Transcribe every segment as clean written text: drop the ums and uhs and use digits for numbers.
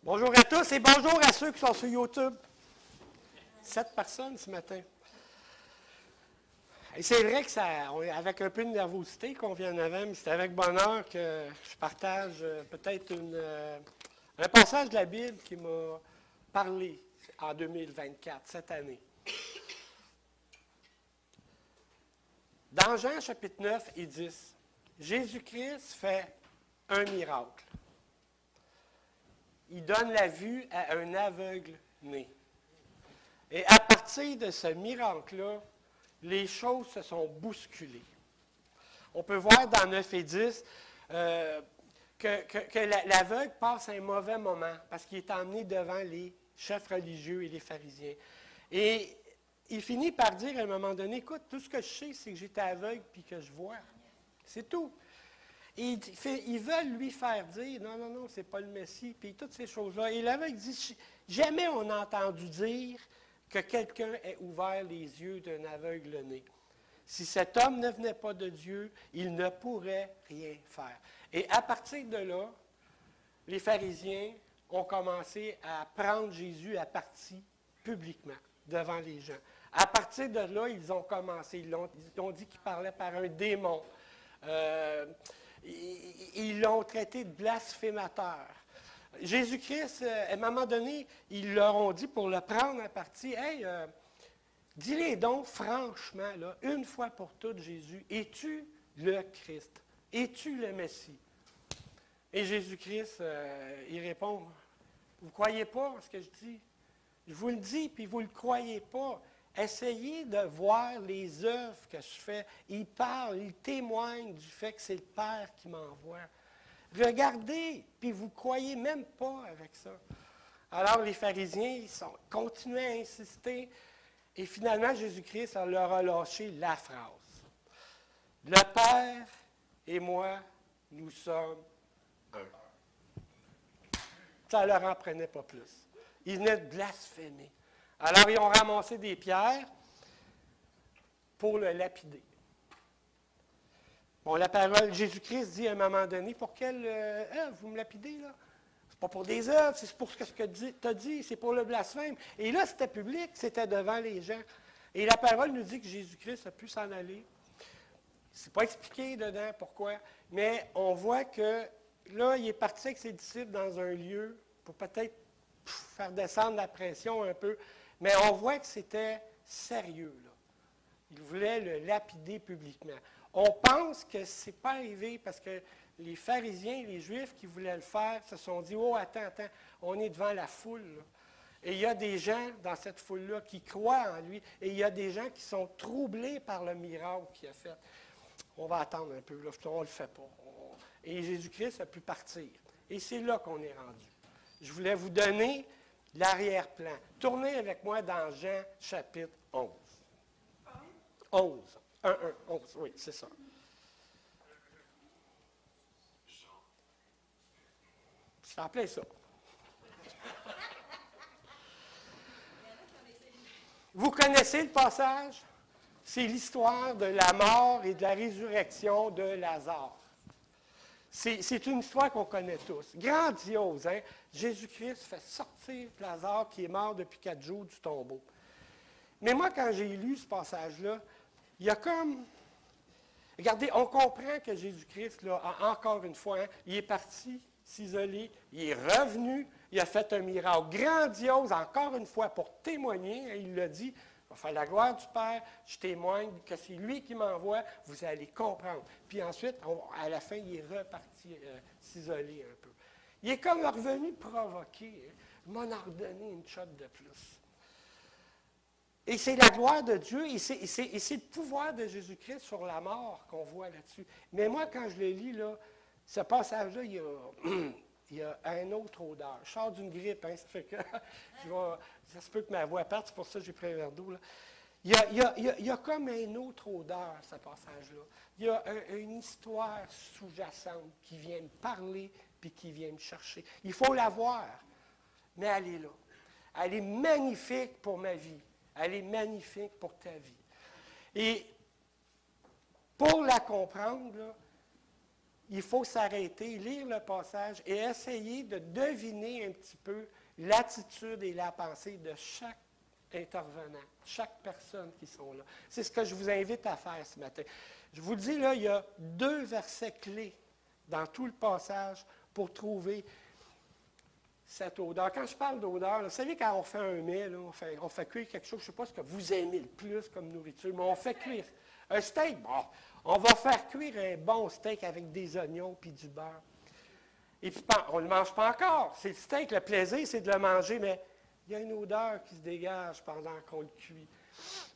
Bonjour à tous et bonjour à ceux qui sont sur YouTube. 7 personnes ce matin. Et c'est vrai que ça, avec un peu de nervosité qu'on vient en avant, mais c'est avec bonheur que je partage peut-être un passage de la Bible qui m'a parlé en 2024, cette année. Dans Jean chapitre 9 et 10, Jésus-Christ fait un miracle. Il donne la vue à un aveugle né. Et à partir de ce miracle-là, les choses se sont bousculées. On peut voir dans 9 et 10 que l'aveugle passe un mauvais moment parce qu'il est emmené devant les chefs religieux et les pharisiens. Et il finit par dire à un moment donné, écoute, tout ce que je sais, c'est que j'étais aveugle puis que je vois. C'est tout. Et ils veulent lui faire dire, non, non, non, c'est pas le Messie, puis toutes ces choses-là. Et l'aveugle dit, jamais on a entendu dire que quelqu'un ait ouvert les yeux d'un aveugle né. Si cet homme ne venait pas de Dieu, il ne pourrait rien faire. Et à partir de là, les pharisiens ont commencé à prendre Jésus à partie publiquement, devant les gens. À partir de là, ils ont commencé, ils ont dit qu'il parlait par un démon. Ils l'ont traité de blasphémateur. Jésus-Christ, à un moment donné, ils leur ont dit pour le prendre à partie, « Hey, dis-les donc franchement, là, une fois pour toutes, Jésus, es-tu le Christ? Es-tu le Messie? » Et Jésus-Christ, il répond, « Vous ne croyez pas ce que je dis? Je vous le dis, puis vous ne le croyez pas. Essayez de voir les œuvres que je fais. Il parle, il témoigne du fait que c'est le Père qui m'envoie. Regardez, puis vous ne croyez même pas avec ça. » Alors les pharisiens, ils continuaient à insister. Et finalement, Jésus-Christ leur a lâché la phrase. « Le Père et moi, nous sommes un. » Ça ne leur en prenait pas plus. Ils venaient de blasphémer. Alors, ils ont ramassé des pierres pour le lapider. Bon, la parole, Jésus-Christ dit à un moment donné, pour quelle œuvre vous me lapidez, là? C'est pas pour des œuvres, c'est pour ce que tu as dit, c'est pour le blasphème. Et là, c'était public, c'était devant les gens. Et la parole nous dit que Jésus-Christ a pu s'en aller. C'est pas expliqué dedans pourquoi, mais on voit que là, il est parti avec ses disciples dans un lieu pour peut-être faire descendre la pression un peu. Mais on voit que c'était sérieux, là. Il voulait le lapider publiquement. On pense que ce n'est pas arrivé parce que les pharisiens, les Juifs qui voulaient le faire, se sont dit, « Oh, attends, on est devant la foule. » Et il y a des gens dans cette foule-là qui croient en lui, et il y a des gens qui sont troublés par le miracle qu'il a fait. On va attendre un peu, là, on ne le fait pas. Et Jésus-Christ a pu partir. Et c'est là qu'on est rendu. Je voulais vous donner l'arrière-plan. Tournez avec moi dans Jean chapitre 11. 11. 11, oui, c'est ça. C'est en plein ça. Vous connaissez le passage? C'est l'histoire de la mort et de la résurrection de Lazare. C'est une histoire qu'on connaît tous. Grandiose, hein? Jésus-Christ fait sortir Lazare qui est mort depuis 4 jours du tombeau. Mais moi, quand j'ai lu ce passage-là, il y a comme... Regardez, on comprend que Jésus-Christ, là, encore une fois, hein, il est parti s'isoler, il est revenu, il a fait un miracle grandiose, encore une fois, pour témoigner, hein, il l'a dit, il va faire la gloire du Père, je témoigne que c'est lui qui m'envoie, vous allez comprendre. Puis ensuite, à la fin, il est reparti s'isoler un peu. Il est comme revenu provoquer, hein, il m'en a redonné une shot de plus. Et c'est la gloire de Dieu, et c'est le pouvoir de Jésus-Christ sur la mort qu'on voit là-dessus. Mais moi, quand je le lis, là, ce passage-là, il y a une autre odeur. Je sors d'une grippe, hein, ça fait que ça se peut que ma voix parte, c'est pour ça que j'ai pris un verre d'eau. Il y a comme une autre odeur, ce passage-là. Il y a une histoire sous-jacente qui vient me parler puis qui vient me chercher. Il faut la voir, mais elle est là. Elle est magnifique pour ma vie. Elle est magnifique pour ta vie. Et pour la comprendre, là, il faut s'arrêter, lire le passage et essayer de deviner un petit peu l'attitude et la pensée de chaque intervenant, chaque personne qui sont là. C'est ce que je vous invite à faire ce matin. Je vous le dis, là, il y a 2 versets clés dans tout le passage pour trouver cette odeur. Quand je parle d'odeur, vous savez, quand on fait un mets, là, on fait cuire quelque chose, je ne sais pas ce que vous aimez le plus comme nourriture, mais on fait cuire. Un steak, bon, on va faire cuire un bon steak avec des oignons puis du beurre. Et puis, on ne le mange pas encore. C'est le steak, le plaisir, c'est de le manger, mais il y a une odeur qui se dégage pendant qu'on le cuit.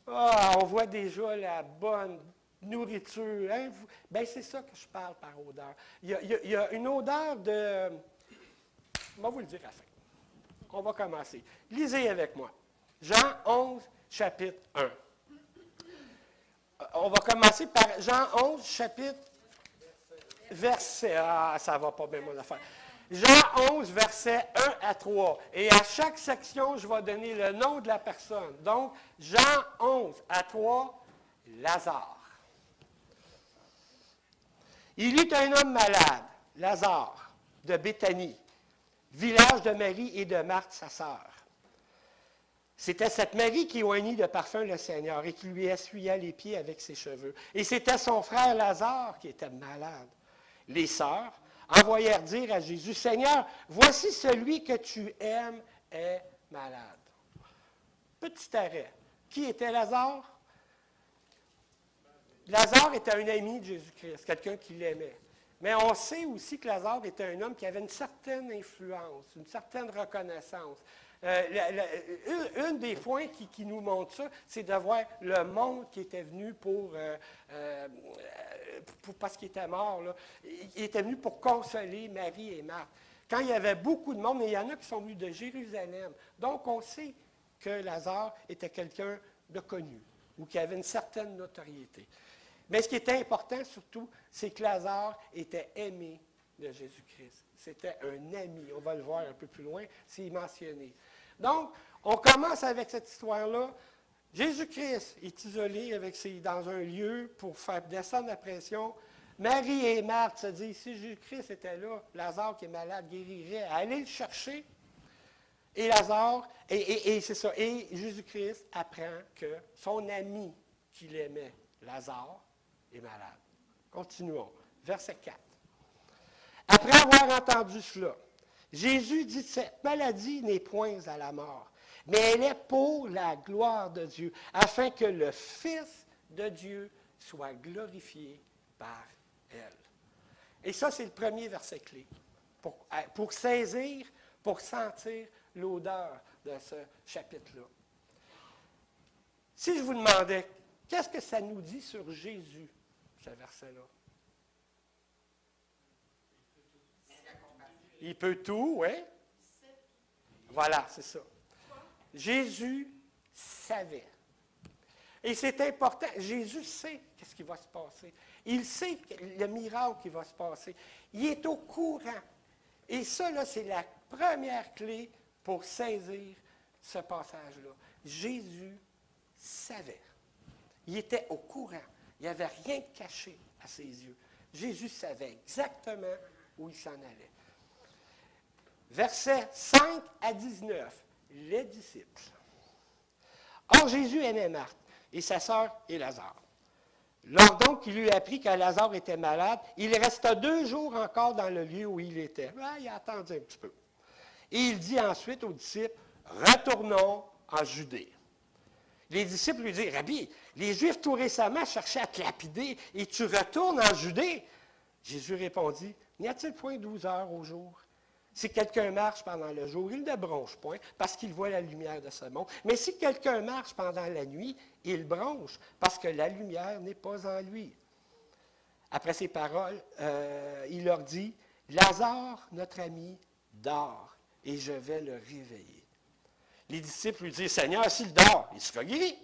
Ah, on voit déjà la bonne nourriture. Hein? Bien, c'est ça que je parle par odeur. Il y a une odeur de... Je vais vous le dire à la fin. On va commencer. Lisez avec moi. Jean 11, chapitre 1. On va commencer par Jean 11, chapitre... Verset... Ah, ça ne va pas bien, mon affaire. Jean 11, versets 1 à 3. Et à chaque section, je vais donner le nom de la personne. Donc, Jean 11 à 3, Lazare. Il eut un homme malade, Lazare, de Béthanie, village de Marie et de Marthe, sa sœur. C'était cette Marie qui oignit de parfum le Seigneur et qui lui essuya les pieds avec ses cheveux. Et c'était son frère Lazare qui était malade. Les sœurs envoyèrent dire à Jésus, « Seigneur, voici celui que tu aimes est malade. » Petit arrêt. Qui était Lazare? Lazare était un ami de Jésus-Christ, quelqu'un qui l'aimait. Mais on sait aussi que Lazare était un homme qui avait une certaine influence, une certaine reconnaissance. Un des points qui nous montre ça, c'est de voir le monde qui était venu parce qu'il était mort. Là. Il était venu pour consoler Marie et Marthe. Quand il y avait beaucoup de monde, mais il y en a qui sont venus de Jérusalem. Donc, on sait que Lazare était quelqu'un de connu ou qui avait une certaine notoriété. Mais ce qui était important surtout, c'est que Lazare était aimé de Jésus-Christ. C'était un ami. On va le voir un peu plus loin, c'est mentionné. Donc, on commence avec cette histoire-là. Jésus-Christ est isolé dans un lieu pour faire descendre la pression. Marie et Marthe se disent, si Jésus-Christ était là, Lazare qui est malade guérirait. Allez le chercher. Et Lazare, c'est ça. Et Jésus-Christ apprend que son ami qu'il aimait, Lazare, est malade. Continuons. Verset 4. Après avoir entendu cela, Jésus dit, cette maladie n'est point à la mort, mais elle est pour la gloire de Dieu, afin que le Fils de Dieu soit glorifié par elle. Et ça, c'est le premier verset clé, pour saisir, pour sentir l'odeur de ce chapitre-là. Si je vous demandais, qu'est-ce que ça nous dit sur Jésus, ce verset-là? Il peut tout, oui. Voilà, c'est ça. Jésus savait. Et c'est important. Jésus sait qu'est-ce qui va se passer. Il sait le miracle qui va se passer. Il est au courant. Et ça, là, c'est la première clé pour saisir ce passage-là. Jésus savait. Il était au courant. Il n'y avait rien de caché à ses yeux. Jésus savait exactement où il s'en allait. Versets 5 à 19, les disciples. Or, Jésus aimait Marthe et sa sœur et Lazare. Lors donc qu'il lui apprit que Lazare était malade, il resta 2 jours encore dans le lieu où il était. Il a attendu un petit peu. Et il dit ensuite aux disciples, « Retournons en Judée. » Les disciples lui disent, « Rabbi, les Juifs tout récemment cherchaient à te lapider et tu retournes en Judée. » Jésus répondit, « N'y a-t-il point 12 heures au jour? Si quelqu'un marche pendant le jour, il ne bronche point, parce qu'il voit la lumière de ce monde. Mais si quelqu'un marche pendant la nuit, il bronche, parce que la lumière n'est pas en lui. » Après ces paroles, il leur dit, « Lazare, notre ami, dort, et je vais le réveiller. » Les disciples lui disent, « Seigneur, s'il dort, il sera guéri. »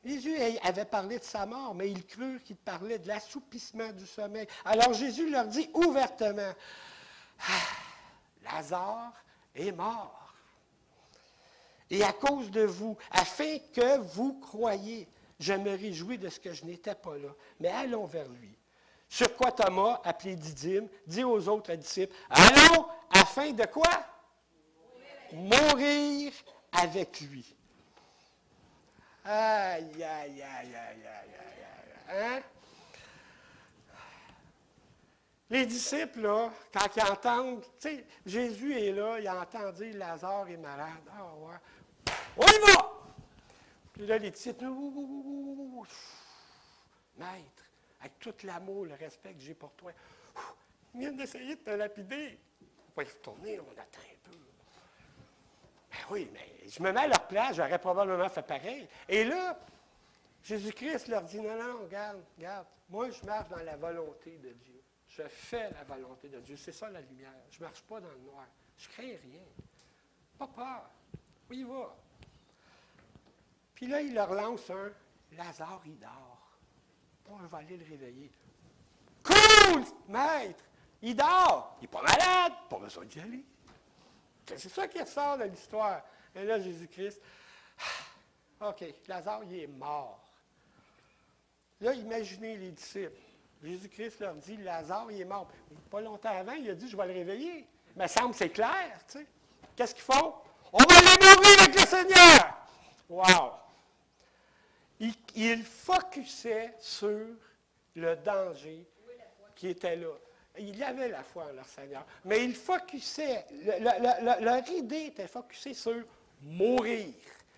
Jésus avait parlé de sa mort, mais ils crurent qu'il parlait de l'assoupissement du sommeil. Alors Jésus leur dit ouvertement, « Lazare est mort. Et à cause de vous, afin que vous croyiez, je me réjouis de ce que je n'étais pas là. Mais allons vers lui. » Sur quoi Thomas, appelé Didyme, dit aux autres disciples, « Allons afin de quoi? Mourir avec lui. » Aïe, aïe, aïe, aïe, aïe, aïe, aïe. Hein? Les disciples, là, quand ils entendent, tu sais, Jésus est là, ils entendent dire Lazare est malade. Ah ouais. On y va! Puis là, les disciples, Maître, avec tout l'amour, le respect que j'ai pour toi, ils viennent d'essayer de te lapider. On va y retourner, on attend un peu. Ben oui, mais je me mets à leur place, j'aurais probablement fait pareil. Et là, Jésus-Christ leur dit, non, regarde, moi je marche dans la volonté de Dieu. Je fais la volonté de Dieu. C'est ça la lumière. Je ne marche pas dans le noir. Je ne crains rien. Pas peur. Oui, il va. Puis là, il leur lance un Lazare, il dort. Bon, je vais aller le réveiller. Cool, maître! Il dort. Il n'est pas malade. Pas besoin d'y aller. C'est ça qui ressort de l'histoire. Et là, Jésus-Christ, OK, Lazare, il est mort. Là, imaginez les disciples. Jésus-Christ leur dit, Lazare, il est mort. Pas longtemps avant, il a dit, je vais le réveiller. Mais ça semble, c'est clair, tu sais. Qu'est-ce qu'ils font? On va aller mourir avec le Seigneur! Wow! Ils focussaient sur le danger qui était là. Il y avait la foi en leur Seigneur. Mais ils focusaient, leur idée était focusée sur mourir.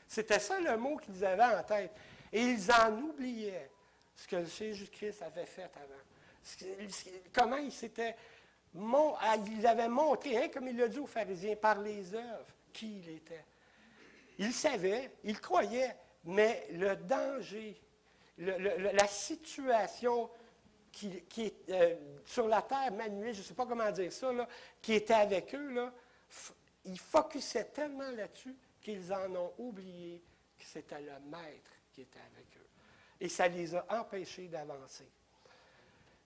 C'était ça le mot qu'ils avaient en tête. Et ils en oubliaient ce que Jésus-Christ avait fait avant. Comment il avait montré, hein, comme il l'a dit aux pharisiens, par les œuvres, qui il était. Il savait, il croyait, mais le danger, la situation qui est sur la terre manuelle, je ne sais pas comment dire ça, là, qui était avec eux, là, ils focusaient tellement là-dessus qu'ils en ont oublié que c'était le Maître qui était avec eux. Et ça les a empêchés d'avancer.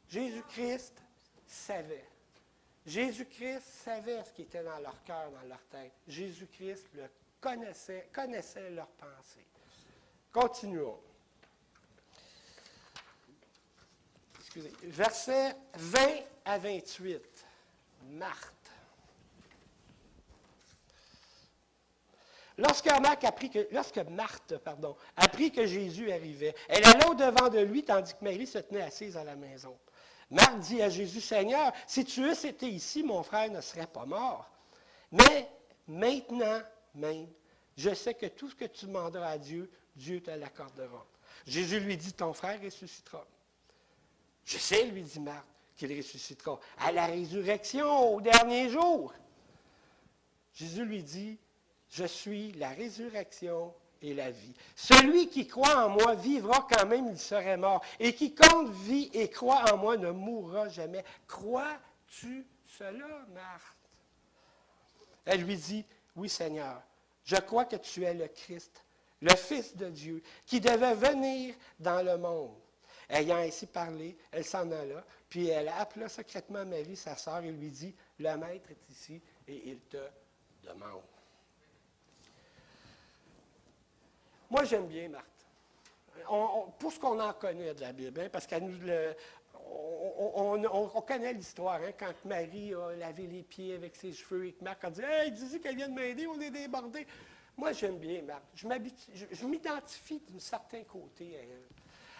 Jésus-Christ savait. Jésus-Christ savait ce qui était dans leur cœur, dans leur tête. Jésus-Christ le connaissait leurs pensées. Continuons. Excusez. Versets 20 à 28. Marthe. Lorsque Marthe apprit que Jésus arrivait, elle alla au-devant de lui, tandis que Marie se tenait assise à la maison. Marthe dit à Jésus, « Seigneur, si tu eusses été ici, mon frère ne serait pas mort. Mais maintenant même, je sais que tout ce que tu demanderas à Dieu, Dieu te l'accordera. » Jésus lui dit, « Ton frère ressuscitera. » « Je sais, lui dit Marthe, qu'il ressuscitera à la résurrection, au dernier jour. » Jésus lui dit, « Je suis la résurrection et la vie. Celui qui croit en moi vivra quand même, il serait mort. Et quiconque vit et croit en moi ne mourra jamais. Crois-tu cela, Marthe? » Elle lui dit, « Oui, Seigneur, je crois que tu es le Christ, le Fils de Dieu, qui devait venir dans le monde. » Ayant ainsi parlé, elle s'en alla, puis elle appela secrètement Marie, sa sœur, et lui dit, « Le Maître est ici et il te demande. » Moi, j'aime bien Marthe. Pour ce qu'on en connaît de la Bible, hein, parce qu'on connaît l'histoire, hein, quand Marie a lavé les pieds avec ses cheveux et que Marthe a dit « Hey, dis-y qu'elle vient de m'aider, on est débordés. » Moi, j'aime bien Marthe. Je m'identifie d'un certain côté à elle.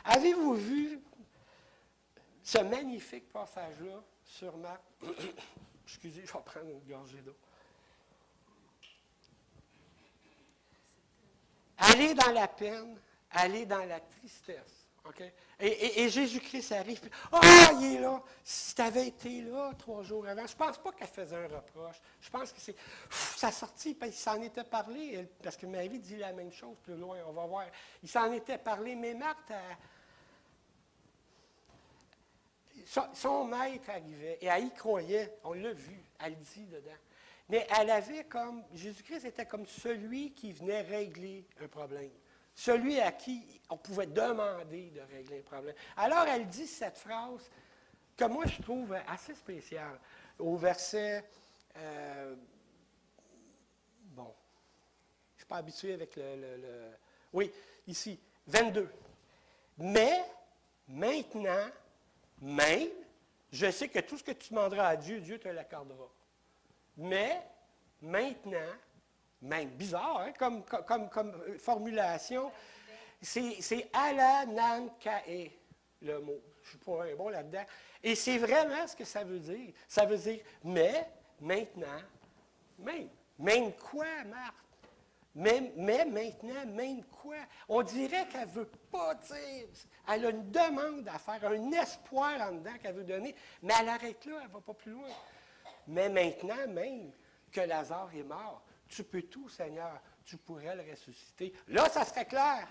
Avez-vous vu ce magnifique passage-là sur Marthe? Excusez, je vais prendre une gorgée d'eau. Aller dans la peine, aller dans la tristesse. Okay? Et Jésus-Christ arrive, puis, « Ah, il est là! Si tu avais été là 3 jours avant, je ne pense pas qu'elle faisait un reproche. Je pense que c'est... Ça sortit, puis il s'en était parlé, parce que Marie dit la même chose plus loin, on va voir. Il s'en était parlé, mais Marthe, son maître arrivait, et elle y croyait, on l'a vu, elle dit dedans. Mais elle avait comme, Jésus-Christ était comme celui qui venait régler un problème. Celui à qui on pouvait demander de régler un problème. Alors, elle dit cette phrase que moi, je trouve assez spéciale. Au verset, bon, je ne suis pas habitué avec oui, ici, 22. Mais, maintenant, Même, je sais que tout ce que tu demanderas à Dieu, Dieu te l'accordera. Mais, maintenant, même bizarre, hein, comme formulation, c'est ala nan kae, le mot. Je ne suis pas un bon là-dedans. Et c'est vraiment ce que ça veut dire. Ça veut dire, mais, maintenant, même. Même quoi, Marthe? Mais maintenant, même quoi? On dirait qu'elle ne veut pas dire. Elle a une demande à faire, un espoir en dedans qu'elle veut donner, mais elle arrête là, elle ne va pas plus loin. Mais maintenant, même que Lazare est mort, tu peux tout, Seigneur, tu pourrais le ressusciter. Là, ça serait clair.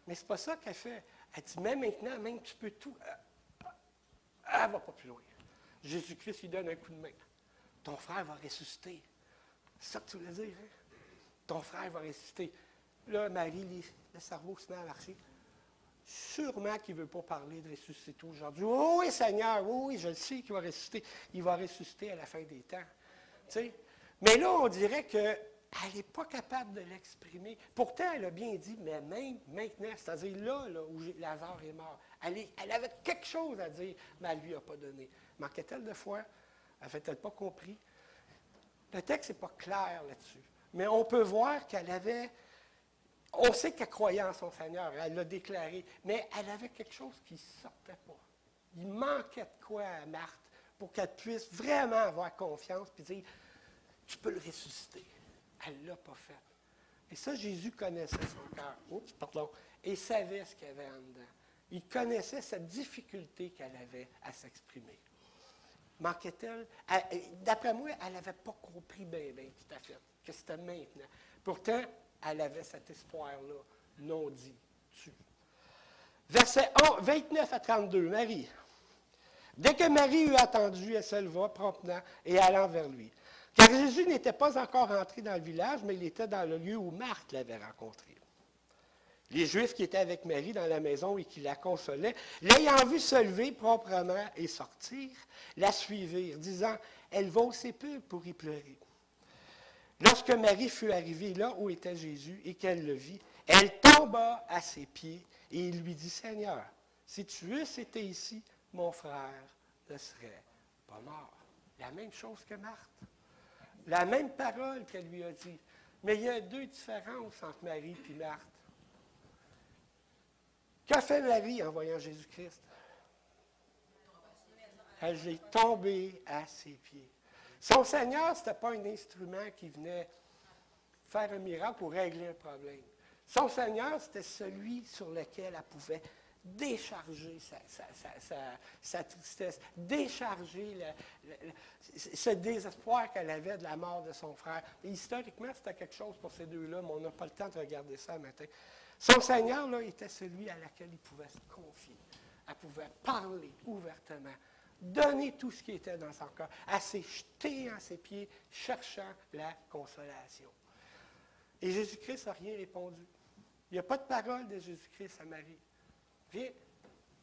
Mais ce n'est pas ça qu'elle fait. Elle dit, mais maintenant, même tu peux tout. Elle ne va pas plus loin. Jésus-Christ lui donne un coup de main. Ton frère va ressusciter. C'est ça que tu voulais dire, hein? Ton frère va ressusciter. Là, Marie, le cerveau se met à marcher. Sûrement qu'il ne veut pas parler de ressusciter aujourd'hui. Oh oui, Seigneur, oui, je le sais qu'il va ressusciter. Il va ressusciter à la fin des temps. Tu sais? Mais là, on dirait qu'elle n'est pas capable de l'exprimer. Pourtant, elle a bien dit, mais même maintenant, c'est-à-dire là où Lazare est mort, elle avait quelque chose à dire, mais elle ne lui a pas donné. Manquait-elle de foi? Elle n'avait-elle pas compris? Le texte n'est pas clair là-dessus. Mais on peut voir qu'elle avait, on sait qu'elle croyait en son Seigneur, elle l'a déclaré, mais elle avait quelque chose qui ne sortait pas. Il manquait de quoi à Marthe pour qu'elle puisse vraiment avoir confiance et dire, tu peux le ressusciter. Elle ne l'a pas fait. Et ça, Jésus connaissait son cœur. Oups, pardon. Et savait ce qu'il y avait en dedans. Il connaissait cette difficulté qu'elle avait à s'exprimer. Manquait-elle? D'après moi, elle n'avait pas compris bien tout à fait, que c'était maintenant. Pourtant, elle avait cet espoir-là, non dit. Versets 29 à 32, Marie. Dès que Marie eut attendu, elle se leva promptement et allant vers lui. Car Jésus n'était pas encore entré dans le village, mais il était dans le lieu où Marthe l'avait rencontré. Les Juifs qui étaient avec Marie dans la maison et qui la consolaient, l'ayant vue se lever proprement et sortir, la suivirent, disant, « Elle va au sépulcre pour y pleurer. » Lorsque Marie fut arrivée là où était Jésus et qu'elle le vit, elle tomba à ses pieds et il lui dit, « Seigneur, si tu eusses été ici, mon frère ne serait pas mort. » La même chose que Marthe. La même parole qu'elle lui a dit. Mais il y a deux différences entre Marie et Marthe. Qu'a fait Marie en voyant Jésus-Christ? Elle est tombée à ses pieds. Son Seigneur, ce n'était pas un instrument qui venait faire un miracle ou régler un problème. Son Seigneur, c'était celui sur lequel elle pouvait décharger sa tristesse, décharger ce désespoir qu'elle avait de la mort de son frère. Et historiquement, c'était quelque chose pour ces deux-là, mais on n'a pas le temps de regarder ça le matin. Son Seigneur, là, était celui à laquelle il pouvait se confier. Elle pouvait parler ouvertement, donner tout ce qui était dans son cœur. Elle s'est jetée à ses pieds, cherchant la consolation. Et Jésus-Christ n'a rien répondu. Il n'y a pas de parole de Jésus-Christ à Marie. Viens,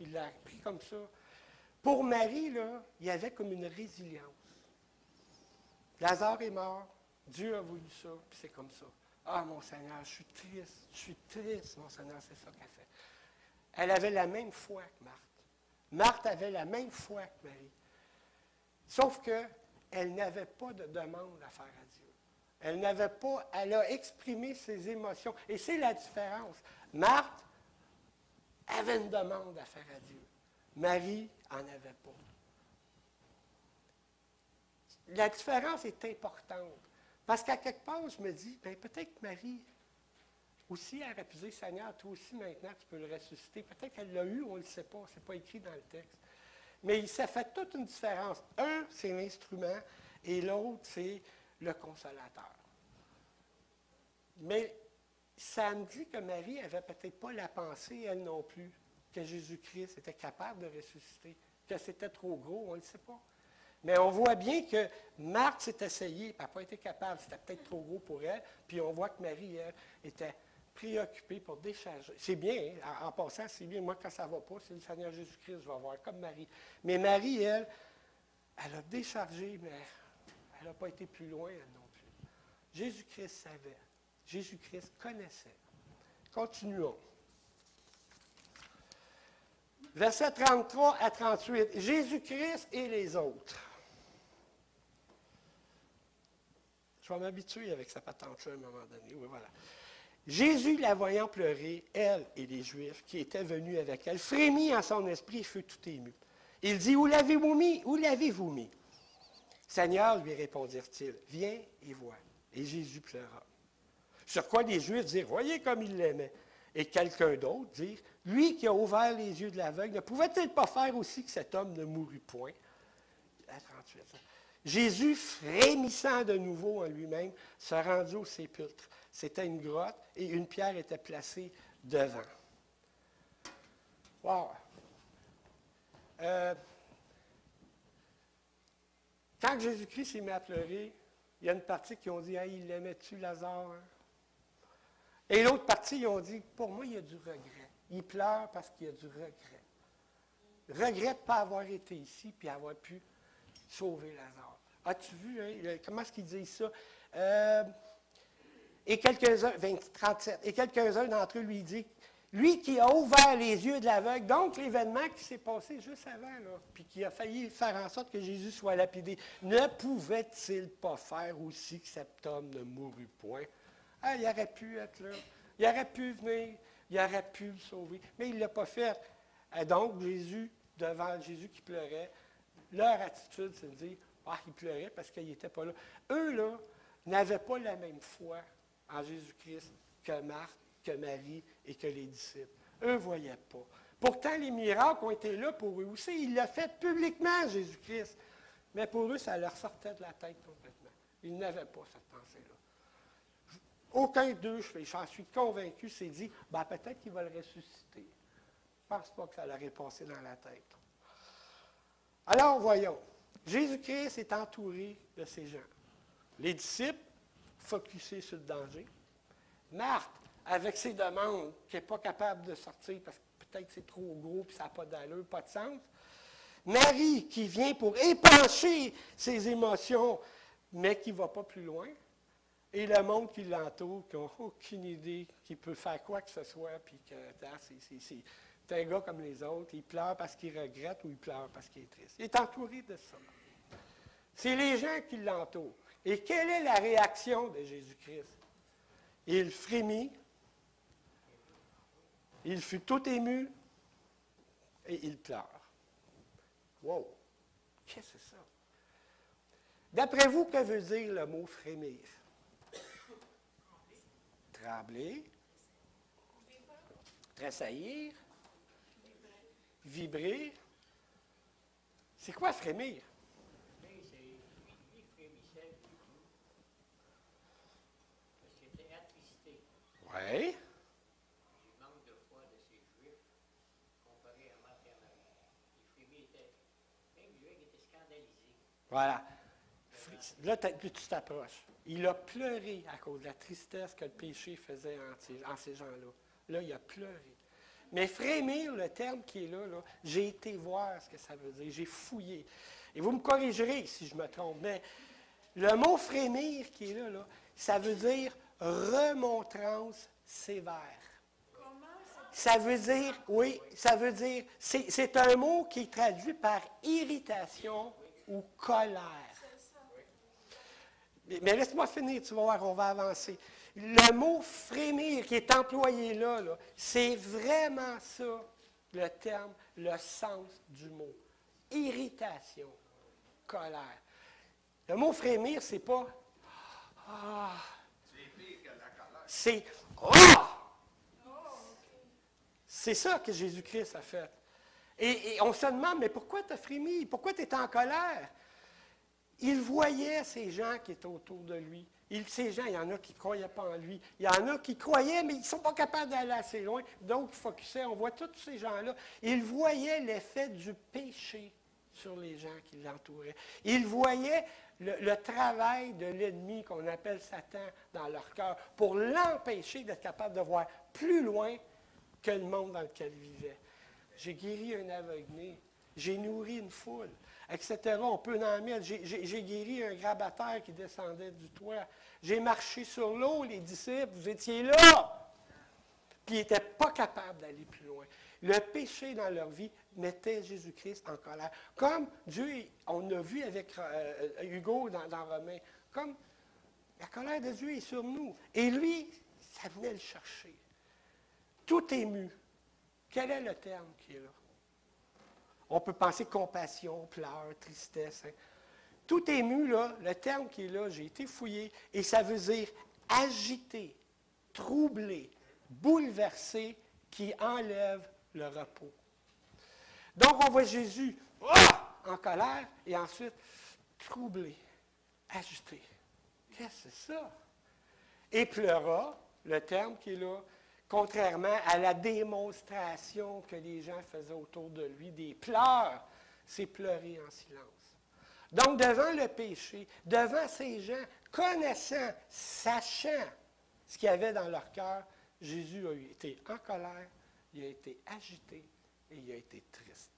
il l'a pris comme ça. Pour Marie, là, il y avait comme une résilience. Lazare est mort, Dieu a voulu ça, puis c'est comme ça. Ah, mon Seigneur, je suis triste, mon Seigneur, c'est ça qu'elle fait. Elle avait la même foi que Marthe. Marthe avait la même foi que Marie. Sauf qu'elle n'avait pas de demande à faire à Dieu. Elle a exprimé ses émotions. Et c'est la différence. Marthe avait une demande à faire à Dieu. Marie n'en avait pas. La différence est importante. Parce qu'à quelque part, je me dis, ben, peut-être que Marie aussi aurait pu dire, Seigneur, toi aussi maintenant, tu peux le ressusciter. Peut-être qu'elle l'a eu, on ne le sait pas, ce n'est pas écrit dans le texte. Mais il s'est fait toute une différence. Un, c'est l'instrument, et l'autre, c'est le consolateur. Mais ça me dit que Marie n'avait peut-être pas la pensée, elle non plus, que Jésus-Christ était capable de ressusciter, que c'était trop gros, on ne le sait pas. Mais on voit bien que Marthe s'est essayée, elle n'a pas été capable, c'était peut-être trop gros pour elle, puis on voit que Marie, elle, était préoccupée pour décharger. C'est bien, hein, en passant, c'est bien, moi quand ça ne va pas, c'est le Seigneur Jésus-Christ, je vais voir, comme Marie. Mais Marie, elle a déchargé, mais elle n'a pas été plus loin, elle non plus. Jésus-Christ savait, Jésus-Christ connaissait. Continuons. Versets 33 à 38. Jésus-Christ et les autres. Je vais m'habituer avec sa patente-là à un moment donné. Oui, voilà. Jésus, la voyant pleurer, elle et les Juifs qui étaient venus avec elle, frémit en son esprit et fut tout ému. Il dit, où l'avez-vous mis? Où l'avez-vous mis? Seigneur, lui répondirent-ils, viens et vois. Et Jésus pleura. Sur quoi les Juifs dirent, voyez comme il l'aimait. Et quelqu'un d'autre dit, lui qui a ouvert les yeux de l'aveugle, ne pouvait-il pas faire aussi que cet homme ne mourût point? À 38. Jésus, frémissant de nouveau en lui-même, se rendit au sépulcre. C'était une grotte et une pierre était placée devant. Wow! Quand Jésus-Christ s'est mis à pleurer, il y a une partie qui ont dit, hey, il l'aimait-tu, Lazare? Hein? Et l'autre partie, ils ont dit, pour moi, il y a du regret. Il pleure parce qu'il y a du regret. Regret de ne pas avoir été ici et avoir pu sauver Lazare. As-tu vu, hein, comment est-ce qu'ils disent ça? Et quelques-uns, 37, et quelques-uns d'entre eux lui disent, lui qui a ouvert les yeux de l'aveugle, donc l'événement qui s'est passé juste avant, là, puis qui a failli faire en sorte que Jésus soit lapidé, ne pouvait-il pas faire aussi que cet homme ne mourût point? Ah, il aurait pu être là, il aurait pu venir, il aurait pu le sauver, mais il ne l'a pas fait. Et donc, Jésus, devant Jésus qui pleurait, leur attitude, c'est de dire, ah, il pleurait parce qu'il n'était pas là. Eux, là, n'avaient pas la même foi en Jésus-Christ que Marthe, que Marie et que les disciples. Eux ne voyaient pas. Pourtant, les miracles ont été là pour eux aussi. Il l'a fait publiquement, Jésus-Christ. Mais pour eux, ça leur sortait de la tête complètement. Ils n'avaient pas cette pensée-là. Aucun d'eux, j'en suis convaincu, s'est dit, ben, peut-être qu'il va le ressusciter. Je ne pense pas que ça leur est passé dans la tête. Alors, voyons. Jésus-Christ est entouré de ces gens. Les disciples, focusés sur le danger. Marthe, avec ses demandes, qui n'est pas capable de sortir parce que peut-être c'est trop gros et ça n'a pas d'allure, pas de sens. Marie, qui vient pour épancher ses émotions, mais qui ne va pas plus loin. Et le monde qui l'entoure, qui n'a aucune idée, qui peut faire quoi que ce soit, puis que c'est un gars comme les autres, il pleure parce qu'il regrette ou il pleure parce qu'il est triste. Il est entouré de ça. C'est les gens qui l'entourent. Et quelle est la réaction de Jésus-Christ? Il frémit, il fut tout ému et il pleure. Wow! Qu'est-ce que c'est ça? D'après vous, que veut dire le mot frémir? Trembler, tressaillir, vibrer. C'est quoi frémir? Oui. Il manque de foi de ces Juifs comparé à Marthe et à Marie. Les frémis étaient, même lui, il était scandalisé. Voilà. Là, tu t'approches. Il a pleuré à cause de la tristesse que le péché faisait en ces gens-là. Là, il a pleuré. Mais frémir, le terme qui est là, j'ai été voir ce que ça veut dire. J'ai fouillé. Et vous me corrigerez si je me trompe, mais le mot frémir qui est là, ça veut dire remontrance sévère. Ça veut dire, oui, ça veut dire, c'est un mot qui est traduit par irritation ou colère. Mais laisse-moi finir, tu vas voir, on va avancer. Le mot frémir qui est employé là, c'est vraiment ça, le terme, le sens du mot. Irritation, colère. Le mot frémir, c'est pas ah. C'est ah! C'est ça que Jésus-Christ a fait. Et on se demande, mais pourquoi tu as frémi? Pourquoi tu es en colère? Il voyait ces gens qui étaient autour de lui. Ces gens, il y en a qui ne croyaient pas en lui. Il y en a qui croyaient, mais ils ne sont pas capables d'aller assez loin. Donc, ils focusaient. On voit tous ces gens-là. Il voyait l'effet du péché sur les gens qui l'entouraient. Il voyait le travail de l'ennemi qu'on appelle Satan dans leur cœur pour l'empêcher d'être capable de voir plus loin que le monde dans lequel il vivait. J'ai guéri un aveuglé. J'ai nourri une foule, etc. On peut en mettre. J'ai guéri un grabataire qui descendait du toit. J'ai marché sur l'eau, les disciples, vous étiez là. Puis ils n'étaient pas capables d'aller plus loin. Le péché dans leur vie mettait Jésus-Christ en colère. Comme Dieu, on a vu avec Hugo dans Romains, comme la colère de Dieu est sur nous. Et lui, ça venait le chercher. Tout ému. Quel est le terme qui est là? On peut penser compassion, pleurs, tristesse. Hein. Tout ému, là, le terme qui est là, j'ai été fouillé, et ça veut dire agité, troublé, bouleversé, qui enlève le repos. Donc, on voit Jésus en colère, et ensuite troublé, agité. Qu'est-ce que c'est ça? Et pleura, le terme qui est là, contrairement à la démonstration que les gens faisaient autour de lui, des pleurs, c'est pleurer en silence. Donc, devant le péché, devant ces gens, connaissant, sachant ce qu'il y avait dans leur cœur, Jésus a été en colère, il a été agité et il a été triste.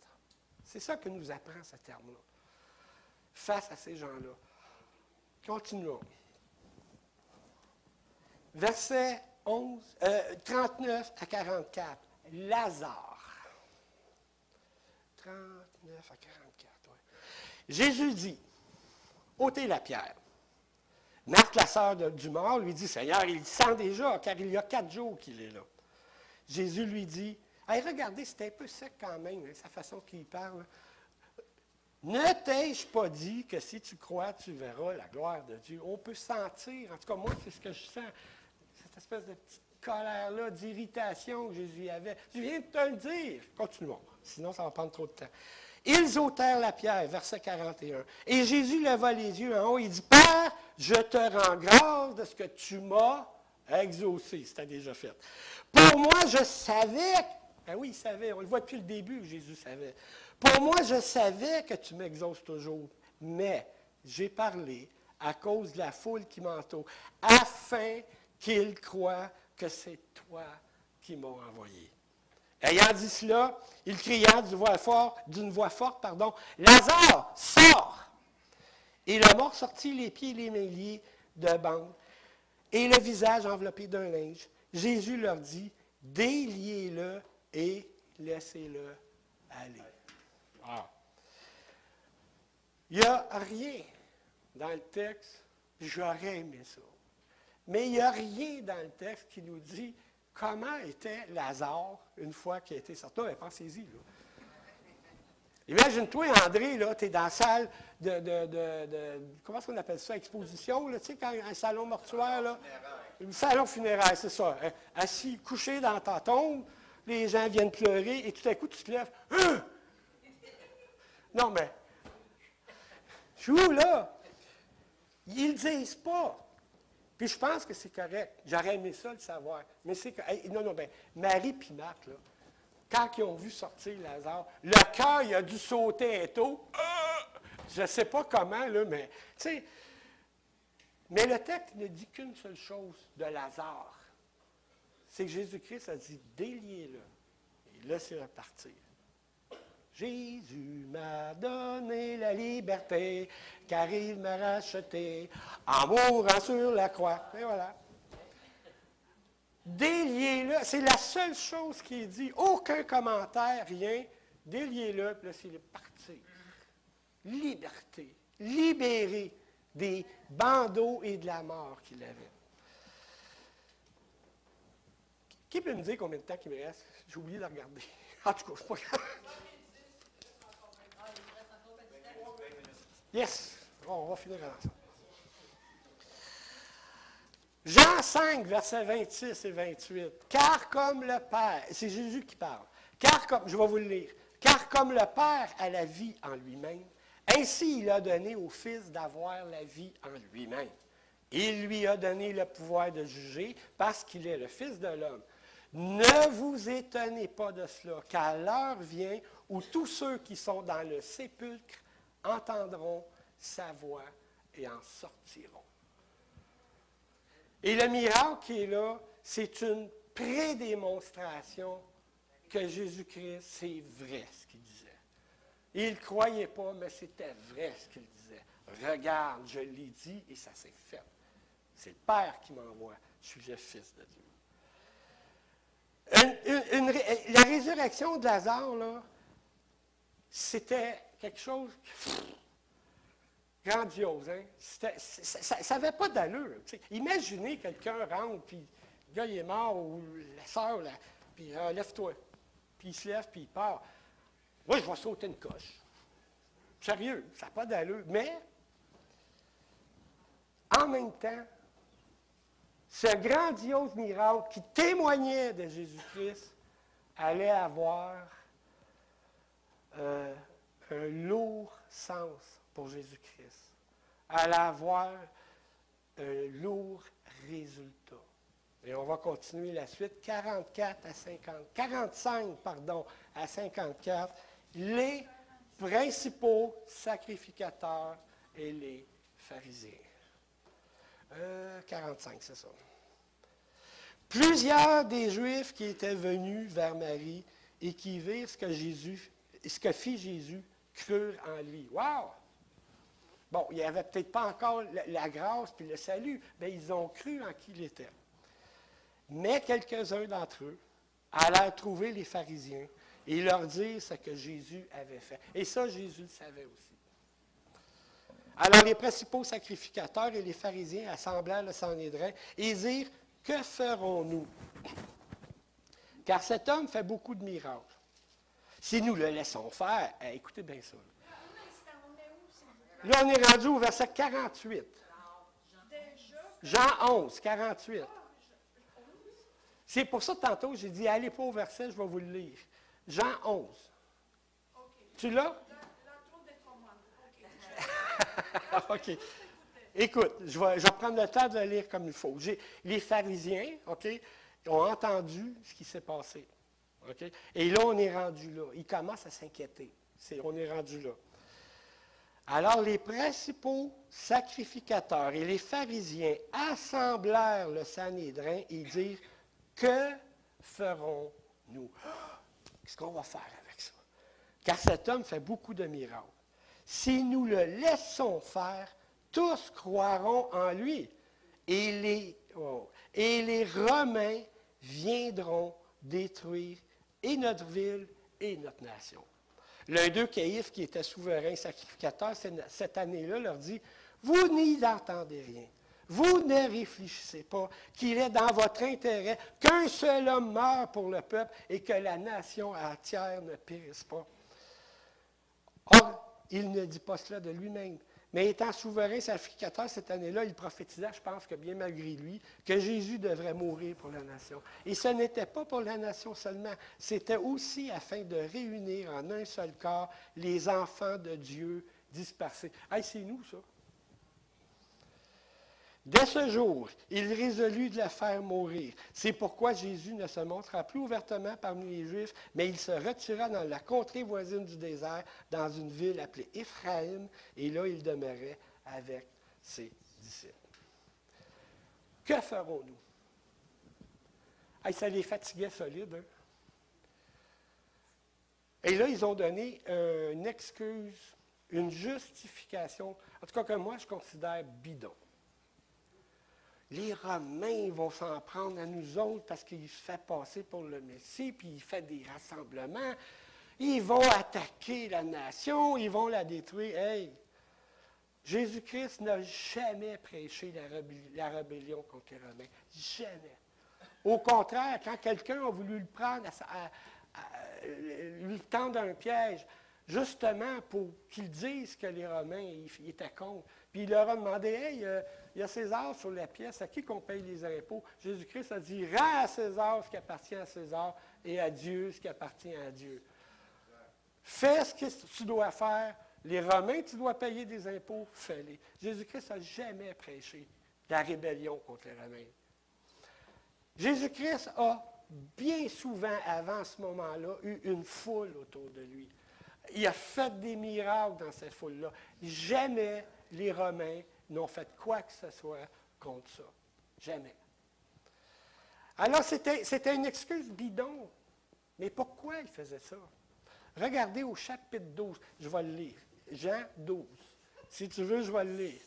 C'est ça que nous apprend ce terme-là, face à ces gens-là. Continuons. Verset 39 à 44. Lazare. 39 à 44, oui. Jésus dit, ôtez la pierre. Marthe, la sœur du mort, lui dit, Seigneur, il sent déjà, car il y a 4 jours qu'il est là. Jésus lui dit, hey, regardez, c'est un peu sec quand même, hein, sa façon qu'il parle. Ne t'ai-je pas dit que si tu crois, tu verras la gloire de Dieu? On peut sentir, en tout cas, moi, c'est ce que je sens, cette espèce de petite colère-là, d'irritation que Jésus avait. Je viens de te le dire. Continuons, sinon ça va prendre trop de temps. Ils ôtèrent la pierre, verset 41. Et Jésus leva les yeux en haut et dit, Père, je te rends grâce de ce que tu m'as exaucé. C'était déjà fait. Pour moi, je savais, ben oui, il savait, on le voit depuis le début, Jésus savait. Pour moi, je savais que tu m'exauces toujours, mais j'ai parlé à cause de la foule qui m'entoure, afin qu'ils croient que c'est toi qui m'as envoyé. Ayant dit cela, il cria d'une voix forte, Lazare, sors! Et le mort sortit les pieds et les mains liés de bandes, et le visage enveloppé d'un linge. Jésus leur dit, déliez-le et laissez-le aller. Wow. Il n'y a rien dans le texte, j'aurais aimé ça, mais il n'y a rien dans le texte qui nous dit comment était Lazare une fois qu'il a été sorti. Non, mais pensez-y, là. Imagine-toi, André, là, tu es dans la salle comment est-ce qu'on appelle ça, exposition, là, tu sais, quand un salon mortuaire, là. Un salon funéraire, c'est ça. Hein, assis, couché dans ta tombe, les gens viennent pleurer, et tout à coup, tu te lèves. Hein? Non, mais, je suis où, là? Ils ne le disent pas. Puis je pense que c'est correct. J'aurais aimé ça le savoir. Mais c'est que. Non, bien, Marie et Marthe, là, quand ils ont vu sortir Lazare, le cœur, il a dû sauter un taux. Je ne sais pas comment, là, mais. Tu sais. Mais le texte ne dit qu'une seule chose de Lazare. C'est que Jésus-Christ a dit déliez-le et laissez-le partir. Jésus m'a donné la liberté, car il m'a racheté en mourant sur la croix. Et voilà. Déliez-le, c'est la seule chose qui est dit. Aucun commentaire, rien. Déliez-le, puis laissez-le partir. Liberté, libéré des bandeaux et de la mort qu'il avait. Qui peut me dire combien de temps il me reste? J'ai oublié de regarder. En tout cas, je ne sais pas grave. Yes, on va finir ensemble. Jean 5, versets 26 et 28. Car comme le Père, c'est Jésus qui parle, je vais vous le lire, car comme le Père a la vie en lui-même, ainsi il a donné au Fils d'avoir la vie en lui-même. Il lui a donné le pouvoir de juger parce qu'il est le Fils de l'homme. Ne vous étonnez pas de cela, car l'heure vient où tous ceux qui sont dans le sépulcre entendront sa voix et en sortiront. Et le miracle qui est là, c'est une prédémonstration que Jésus-Christ, c'est vrai ce qu'il disait. Il ne croyait pas, mais c'était vrai ce qu'il disait. Regarde, je l'ai dit et ça s'est fait. C'est le Père qui m'envoie. Je suis le Fils de Dieu. La résurrection de Lazare, là, c'était quelque chose grandiose. Hein? Ça n'avait pas d'allure. T'sais. Imaginez quelqu'un rentre, puis le gars il est mort, ou la sœur, puis lève-toi. Puis il se lève, puis il part. Moi, je vais sauter une coche. Sérieux, ça n'a pas d'allure. Mais, en même temps, ce grandiose miracle qui témoignait de Jésus-Christ allait avoir un lourd sens pour Jésus-Christ. Allait avoir un lourd résultat. Et on va continuer la suite. 45 à 54, les principaux sacrificateurs et les pharisiens. 45, c'est ça. Plusieurs des Juifs qui étaient venus vers Marie et qui virent ce que fit Jésus, crurent en lui. Wow! Bon, il n'y avait peut-être pas encore la grâce puis le salut, mais ils ont cru en qui il était. Mais quelques-uns d'entre eux allèrent trouver les pharisiens et leur dire ce que Jésus avait fait. Et ça, Jésus le savait aussi. Alors les principaux sacrificateurs et les pharisiens assemblèrent le Sanhédrin et dirent, « Que ferons-nous? Car cet homme fait beaucoup de miracles. Si nous le laissons faire, écoutez bien ça. Là, on est rendu au verset 48. Jean 11, 48. C'est pour ça que tantôt, j'ai dit, allez pas au verset, je vais vous le lire. Jean 11. Tu l'as? OK. Écoute, je vais prendre le temps de le lire comme il faut. Les pharisiens, OK, ont entendu ce qui s'est passé. OK? Et là, on est rendu là. Ils commencent à s'inquiéter. On est rendu là. Alors, les principaux sacrificateurs et les pharisiens assemblèrent le Sanhédrin et dirent, « Que ferons-nous? » Qu'est-ce qu'on va faire avec ça? Car cet homme fait beaucoup de miracles. Si nous le laissons faire, tous croiront en lui. Et les Romains viendront détruire et notre ville et notre nation. L'un d'eux, Caïphe, qui était souverain sacrificateur, cette année-là, leur dit, « Vous n'y entendez rien. Vous ne réfléchissez pas qu'il est dans votre intérêt qu'un seul homme meure pour le peuple et que la nation entière ne périsse pas. » Or, il ne dit pas cela de lui-même. Mais étant souverain sacrificateur cette année-là, il prophétisa, je pense que bien malgré lui, que Jésus devrait mourir pour la nation. Et ce n'était pas pour la nation seulement, c'était aussi afin de réunir en un seul corps les enfants de Dieu dispersés. Hey, c'est nous, ça. Dès ce jour, il résolut de la faire mourir. C'est pourquoi Jésus ne se montra plus ouvertement parmi les Juifs, mais il se retira dans la contrée voisine du désert, dans une ville appelée Éphraïm, et là il demeurait avec ses disciples. Que ferons-nous? Hey, ça les fatiguait solide. Hein? Et là, ils ont donné une excuse, une justification, en tout cas que moi je considère bidon. Les Romains vont s'en prendre à nous autres parce qu'ils se font passer pour le Messie, puis ils font des rassemblements. Ils vont attaquer la nation, ils vont la détruire. Hey! Jésus-Christ n'a jamais prêché la rébellion contre les Romains. Jamais. Au contraire, quand quelqu'un a voulu le prendre, lui tendre un piège, justement pour qu'il dise que les Romains ils étaient contre. Puis il leur a demandé, « Hey, il y a César sur la pièce, à qui qu'on paye les impôts? » Jésus-Christ a dit, « Rends à César ce qui appartient à César et à Dieu ce qui appartient à Dieu. » Fais ce que tu dois faire. Les Romains, tu dois payer des impôts, fais-les. Jésus-Christ n'a jamais prêché la rébellion contre les Romains. Jésus-Christ a bien souvent, avant ce moment-là, eu une foule autour de lui. Il a fait des miracles dans cette foule-là. Jamais les Romains n'ont fait quoi que ce soit contre ça. Jamais. Alors, c'était une excuse bidon. Mais pourquoi il faisait ça? Regardez au chapitre 12. Je vais le lire. Jean 12. Si tu veux, je vais le lire.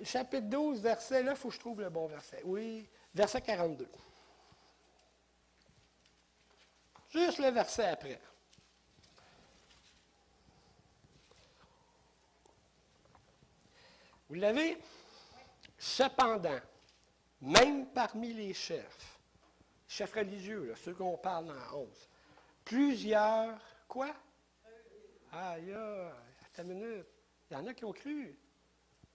Chapitre 12, verset, là, il faut que je trouve le bon verset. Oui, verset 42. Juste le verset après. Vous l'avez? Cependant, même parmi les chefs religieux, là, ceux qu'on parle en 11, plusieurs, quoi? Aïe, attends une minute. Il y en a qui ont cru.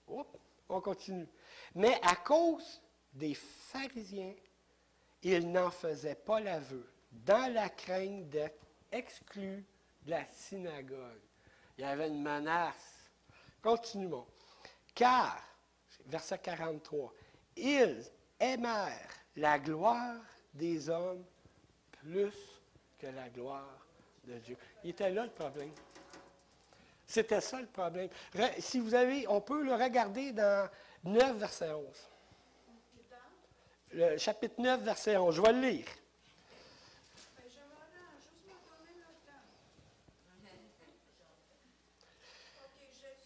Oups, on continue. Mais à cause des pharisiens, ils n'en faisaient pas l'aveu, dans la crainte d'être exclus de la synagogue. Il y avait une menace. Continuons. Car, verset 43, ils aimèrent la gloire des hommes plus que la gloire de Dieu. Il était là le problème. C'était ça le problème. Si vous avez, on peut le regarder dans 9, verset 11. Le chapitre 9, verset 11. Je vais le lire.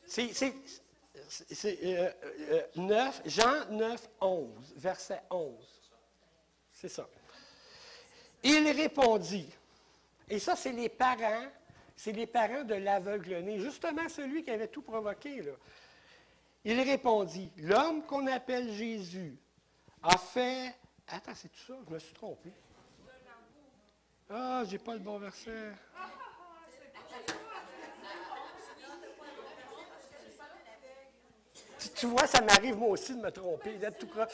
C'est 9, Jean 9, 11, verset 11. C'est ça. Il répondit, et ça, c'est les parents de l'aveugle-né, justement celui qui avait tout provoqué, là. Il répondit, l'homme qu'on appelle Jésus a fait... Attends, c'est tout ça? Je me suis trompé. Ah, j'ai pas le bon verset. Tu vois, ça m'arrive moi aussi de me tromper, d'être tout proche.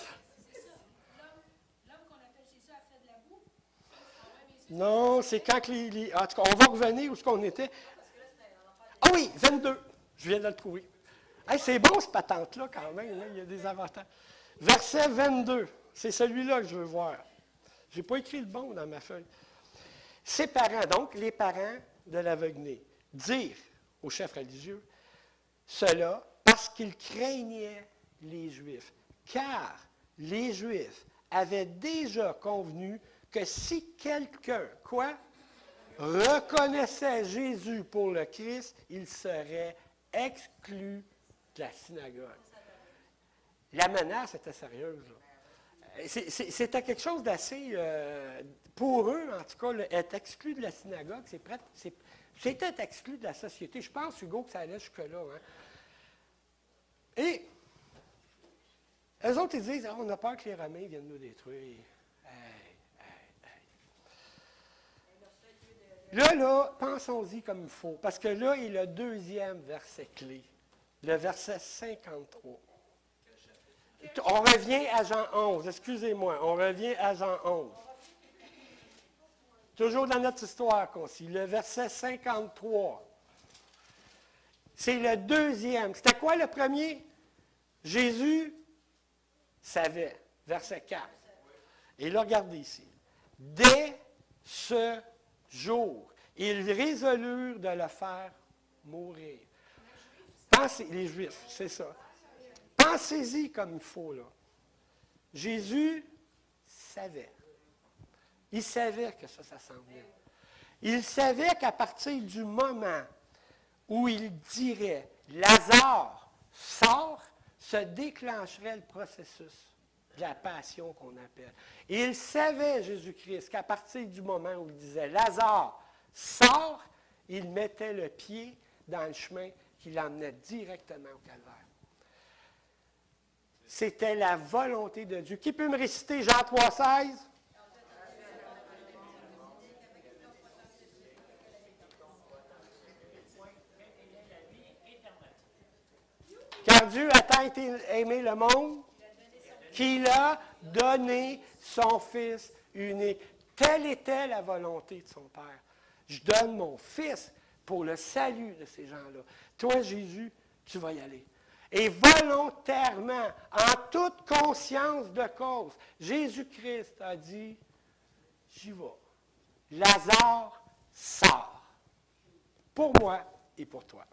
L'homme qu'on appelle Jésus a fait de la boue? Non, c'est quand les... En tout cas, on va revenir où ce qu'on était. Ah oui, 22. Je viens de le trouver. Hey, c'est bon, cette patente-là, quand même. Hein, il y a des avantages. Verset 22. C'est celui-là que je veux voir. Je n'ai pas écrit le bon dans ma feuille. Ses parents, donc les parents de l'aveugle-né, dirent aux chefs religieux cela parce qu'ils craignaient les Juifs. Car les Juifs avaient déjà convenu que si quelqu'un, quoi, reconnaissait Jésus pour le Christ, il serait exclu de la synagogue. La menace était sérieuse. C'était quelque chose d'assez... pour eux, en tout cas, être exclu de la synagogue, c'était être exclu de la société. Je pense, Hugo, que ça allait jusque-là. Hein. Et eux autres, ils disent, on a peur que les Romains viennent nous détruire. Là, pensons-y comme il faut. Parce que là, il y a le deuxième verset clé. Le verset 53. On revient à Jean 11. Excusez-moi, on revient à Jean 11. Toujours dans notre histoire, concis. Le verset 53. C'est le deuxième. C'était quoi le premier? Jésus savait. Verset 4. Et là, regardez ici. Dès ce jour, ils résolurent de le faire mourir. Pensez, les Juifs, c'est ça. Pensez-y comme il faut, là. Jésus savait. Il savait que ça s'en venait. Il savait qu'à partir du moment où il dirait « Lazare, sort », se déclencherait le processus de la passion qu'on appelle. Et il savait, Jésus-Christ, qu'à partir du moment où il disait « Lazare, sort », il mettait le pied dans le chemin qui l'emmenait directement au calvaire. C'était la volonté de Dieu. Qui peut me réciter Jean 3,16? Car Dieu a tant aimé le monde qu'il a donné son Fils unique. Telle était la volonté de son Père. Je donne mon Fils pour le salut de ces gens-là. Toi, Jésus, tu vas y aller. Et volontairement, en toute conscience de cause, Jésus-Christ a dit, j'y vais. Lazare sort. Pour moi et pour toi.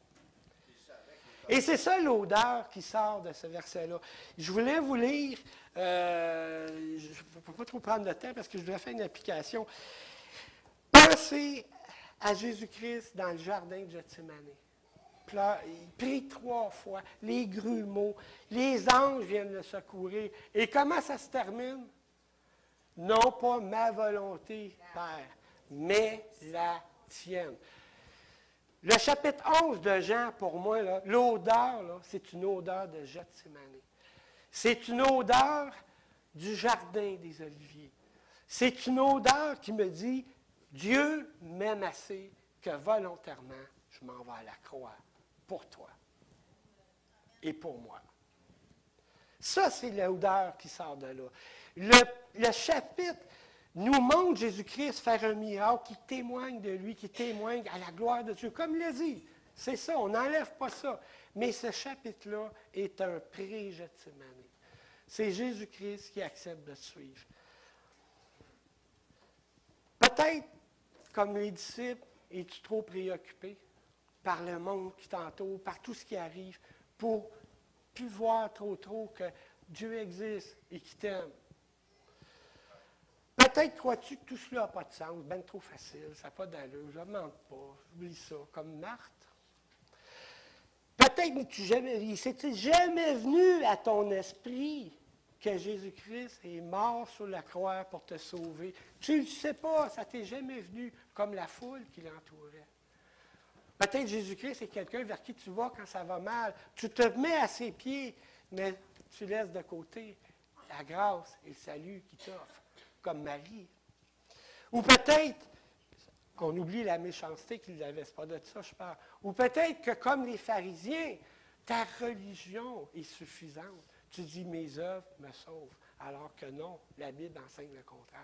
Et c'est ça l'odeur qui sort de ce verset-là. Je voulais vous lire, je ne peux pas trop prendre le temps parce que je devrais faire une application. Pensez à Jésus-Christ dans le jardin de Gethsémani. Il prie 3 fois, les grumeaux, les anges viennent le secourir. Et comment ça se termine? Non pas ma volonté, Père, mais la tienne. Le chapitre 11 de Jean, pour moi, l'odeur, c'est une odeur de Gethsémani. C'est une odeur du jardin des Oliviers. C'est une odeur qui me dit, Dieu m'aime assez que volontairement, je m'en vais à la croix pour toi et pour moi. Ça, c'est l'odeur qui sort de là. Le chapitre nous montre Jésus-Christ faire un miracle qui témoigne de lui, qui témoigne à la gloire de Dieu. Comme il l'a dit, c'est ça, on n'enlève pas ça. Mais ce chapitre-là est un pré-Gethsémani. C'est Jésus-Christ qui accepte de suivre. Peut-être, comme les disciples, es-tu trop préoccupé par le monde qui t'entoure, par tout ce qui arrive, pour plus voir trop que Dieu existe et qu'il t'aime. Peut-être crois-tu que tout cela n'a pas de sens, bien trop facile, ça n'a pas d'allure, je ne demande pas, j'oublie ça, comme Marthe. Peut-être n'es-tu jamais, c'est-il jamais venu à ton esprit que Jésus-Christ est mort sur la croix pour te sauver. Tu ne le sais pas, ça ne t'est jamais venu comme la foule qui l'entourait. Peut-être Jésus-Christ est quelqu'un vers qui tu vas quand ça va mal. Tu te mets à ses pieds, mais tu laisses de côté la grâce et le salut qu'il t'offre, comme Marie. Ou peut-être, on oublie la méchanceté qu'il n'avait, c'est pas de ça je parle. Ou peut-être que comme les pharisiens, ta religion est suffisante. Tu dis, mes œuvres me sauvent, alors que non, la Bible enseigne le contraire.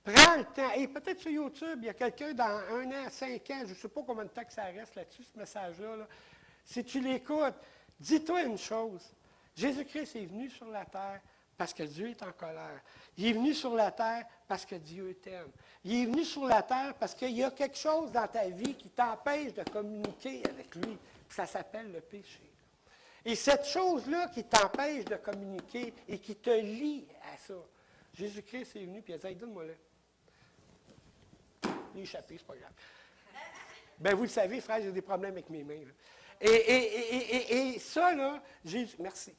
Prends le temps. Et peut-être sur YouTube, il y a quelqu'un dans 1 an, 5 ans, je ne sais pas combien de temps que ça reste là-dessus, ce message-là. Là. Si tu l'écoutes, dis-toi une chose. Jésus-Christ est venu sur la terre parce que Dieu est en colère. Il est venu sur la terre parce que Dieu t'aime. Il est venu sur la terre parce qu'il y a quelque chose dans ta vie qui t'empêche de communiquer avec lui. Ça s'appelle le péché. Et cette chose-là qui t'empêche de communiquer et qui te lie à ça, Jésus-Christ est venu et il a dit, hey, donne-moi-le. Il est échappé, c'est pas grave. Bien, vous le savez, frère, j'ai des problèmes avec mes mains. Là. Et ça, là, Jésus, merci.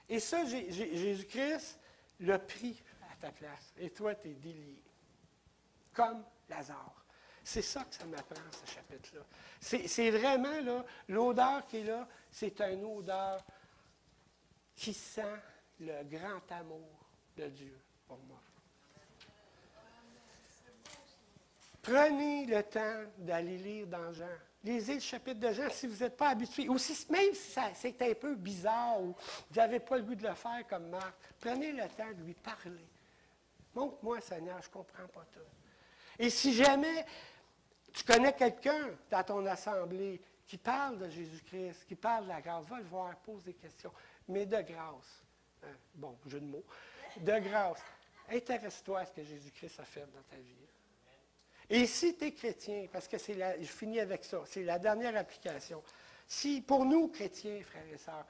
Et ça, Jésus-Christ l'a pris à ta place. Et toi, tu es délié. Comme Lazare. C'est ça que ça m'apprend, ce chapitre-là. C'est vraiment, là, l'odeur qui est là, c'est une odeur qui sent le grand amour de Dieu pour moi. Prenez le temps d'aller lire dans Jean. Lisez le chapitre de Jean si vous n'êtes pas habitué. Ou si, même si c'est un peu bizarre ou vous n'avez pas le goût de le faire comme Marc, prenez le temps de lui parler. Montre-moi, Seigneur, je ne comprends pas tout. Et si jamais tu connais quelqu'un dans ton assemblée qui parle de Jésus-Christ, qui parle de la grâce, va le voir, pose des questions, mais de grâce. Bon, jeu de mots. De grâce. Intéresse-toi à ce que Jésus-Christ a fait dans ta vie. Et si tu es chrétien, parce que je finis avec ça, c'est la dernière application. Si, pour nous, chrétiens, frères et sœurs,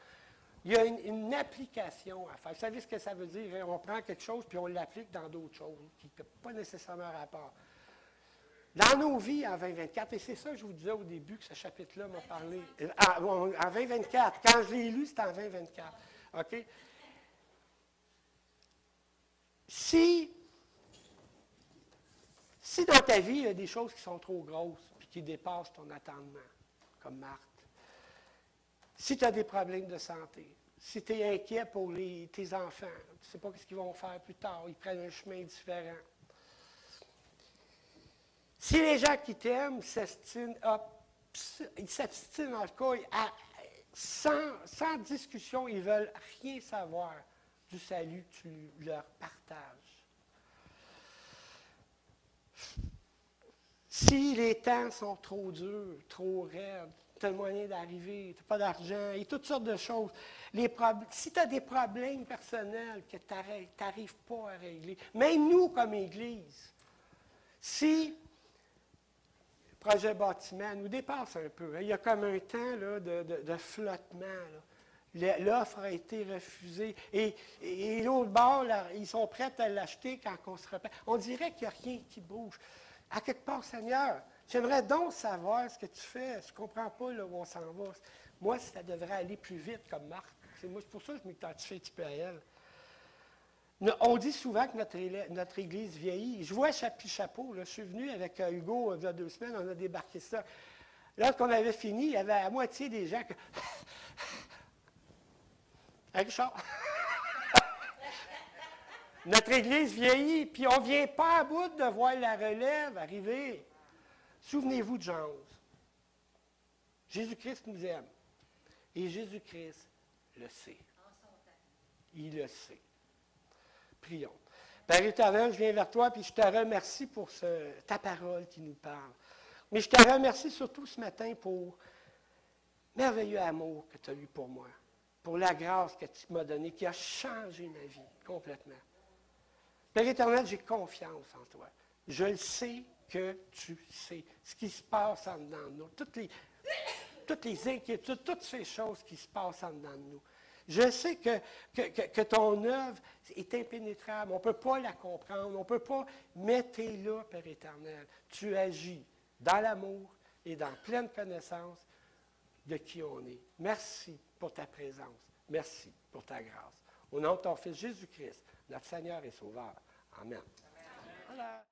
il y a une application à faire. Vous savez ce que ça veut dire? Hein? On prend quelque chose puis on l'applique dans d'autres choses qui n'ont pas nécessairement rapport. Dans nos vies en 2024, et c'est ça que je vous disais au début que ce chapitre-là m'a parlé. En 2024, quand je l'ai lu, c'était en 2024. OK? Si dans ta vie, il y a des choses qui sont trop grosses et qui dépassent ton attendement, comme Marthe, si tu as des problèmes de santé, si tu es inquiet pour tes enfants, tu ne sais pas ce qu'ils vont faire plus tard, ils prennent un chemin différent. Si les gens qui t'aiment s'abstinent en tout cas, sans discussion, ils ne veulent rien savoir du salut que tu leur partages. Si les temps sont trop durs, trop raides, tu as le moyen d'arriver, tu n'as pas d'argent, et toutes sortes de choses. Si tu as des problèmes personnels que tu n'arrives pas à régler, même nous comme Église, si le projet bâtiment nous dépasse un peu, hein, il y a comme un temps là, de flottement. Là. L'offre a été refusée. Et l'autre bord, là, ils sont prêts à l'acheter quand on se répète. On dirait qu'il n'y a rien qui bouge. À quelque part, Seigneur, j'aimerais donc savoir ce que tu fais. Je ne comprends pas là, où on s'en va. Moi, ça devrait aller plus vite comme Marc. C'est pour ça que je m'identifie un petit peu à elle. On dit souvent que notre Église vieillit. Je vois Chapeau, là, je suis venu avec Hugo il y a 2 semaines, on a débarqué ça. Lorsqu'on avait fini, il y avait à moitié des gens que... Avec Richard. Notre Église vieillit, puis on ne vient pas à bout de voir la relève arriver. Souvenez-vous de Jean 11. Jésus-Christ nous aime. Et Jésus-Christ le sait. Il le sait. Prions. Père éternel, je viens vers toi, puis je te remercie pour ta parole qui nous parle. Mais je te remercie surtout ce matin pour le merveilleux amour que tu as eu pour moi, pour la grâce que tu m'as donnée, qui a changé ma vie complètement. Père éternel, j'ai confiance en toi. Je le sais que tu sais ce qui se passe en dedans de nous, toutes les inquiétudes, toutes ces choses qui se passent en dedans de nous. Je sais que ton œuvre est impénétrable. On ne peut pas la comprendre. On ne peut pas, mais tu es là, Père éternel. Tu agis dans l'amour et dans pleine connaissance de qui on est. Merci pour ta présence. Merci pour ta grâce. Au nom de ton Fils Jésus-Christ, notre Seigneur et Sauveur. Amen. Voilà.